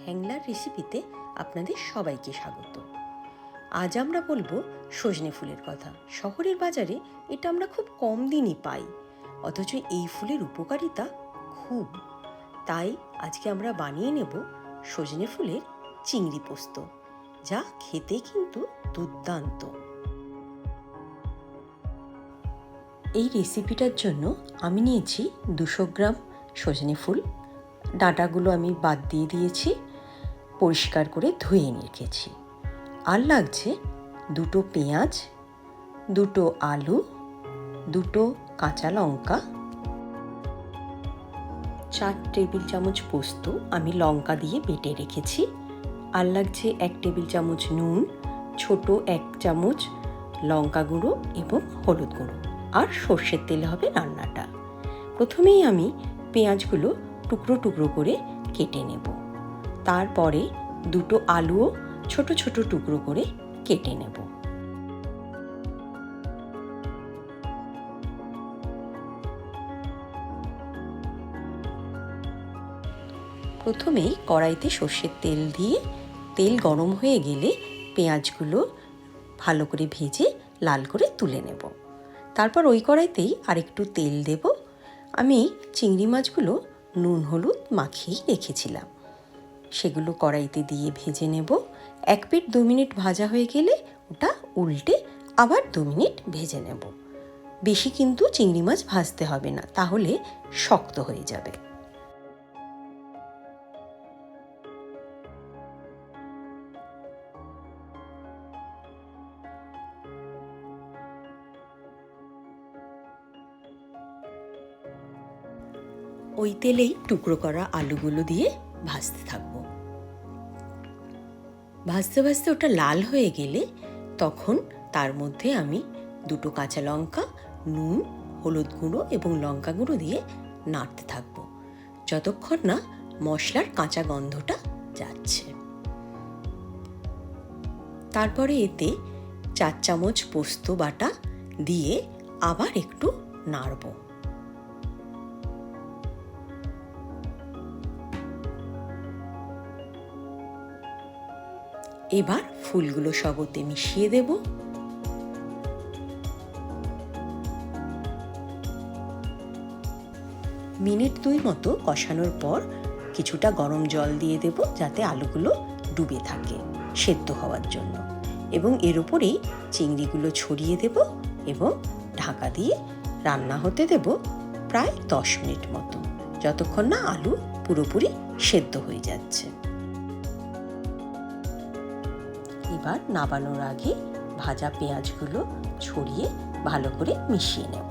হ্যাংলার রেসিপিতে আপনাদের সবাইকে স্বাগত। আজ আমরা বলবো সজনে ফুলের কথা। শহরের বাজারে এটা আমরা খুব কম দিনই পাই, অথচ এই ফুলের উপকারিতা খুব। তাই আজকে আমরা বানিয়ে নেব সজনে ফুলের চিংড়ি পোস্ত, যা খেতে কিন্তু দুর্দান্ত। এই রেসিপিটার জন্য আমি নিয়েছি 200 গ্রাম সজনে ফুল। ডাঁটাগুলো আমি বাদ দিয়ে দিয়েছি, পরিষ্কার করে ধুয়ে রেখেছি। আর লাগছে 2 পেঁয়াজ, 2 আলু, 2 কাঁচা লঙ্কা, 4 টেবিল চামচ পোস্ত আমি লঙ্কা দিয়ে বেটে রেখেছি। আর লাগছে 1 টেবিল চামচ নুন, ছোট 1 চামচ লঙ্কা গুঁড়ো এবং হলুদ গুঁড়ো, আর সর্ষের তেল হবে রান্নাটা। প্রথমেই আমি পেঁয়াজগুলো টুকরো টুকরো করে কেটে নেব। তারপরে 2 আলুও ছোট ছোট টুকরো করে কেটে নেব। প্রথমেই কড়াইতে সর্ষের তেল দিয়ে তেল গরম হয়ে গেলে পেঁয়াজগুলো ভালো করে ভেজে লাল করে তুলে নেব। তারপর ওই কড়াইতেই আরেকটু তেল দেব। আমি চিংড়ি মাছগুলো নুন হলুদ মাখিয়ে রেখেছিলাম, সেগুলো কড়াইতে দিয়ে ভেজে নেব। 1 পিঠ 2 মিনিট ভাজা হয়ে গেলে ওটা উল্টে আবার 2 মিনিট ভেজে নেব। বেশি কিন্তু চিংড়ি মাছ ভাজতে হবে না, তাহলে শক্ত হয়ে যাবে। ওই তেলেই টুকরো করা আলুগুলো দিয়ে ভাজতে থাকবো। ভাজতে ভাজতে ওটা লাল হয়ে গেলে তখন তার মধ্যে আমি 2 কাঁচা লঙ্কা, নুন, হলুদ গুঁড়ো এবং লঙ্কা গুঁড়ো দিয়ে নাড়তে থাকবো, যতক্ষণ না মশলার কাঁচা গন্ধটা যাচ্ছে। তারপরে এতে 4 চামচ পোস্ত বাটা দিয়ে আবার একটু নাড়বো। এবার ফুলগুলো সব ওতে মিশিয়ে দেব। মিনিট 2 মতো কষানোর পর কিছুটা গরম জল দিয়ে দেব, যাতে আলুগুলো ডুবে থাকে সেদ্ধ হওয়ার জন্য, এবং এর উপরেই চিংড়িগুলো ছড়িয়ে দেব এবং ঢাকা দিয়ে রান্না হতে দেব প্রায় 10 মিনিট মতো, যতক্ষণ না আলু পুরোপুরি সেদ্ধ হয়ে যাচ্ছে। এবার নামানোর আগে ভাজা পেঁয়াজগুলো ছড়িয়ে ভালো করে মিশিয়ে নেব।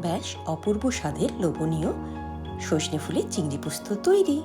ব্যাস অপূর্ব স্বাদের লোভনীয় সজনে ফুলের চিংড়ি পোস্ত তৈরি।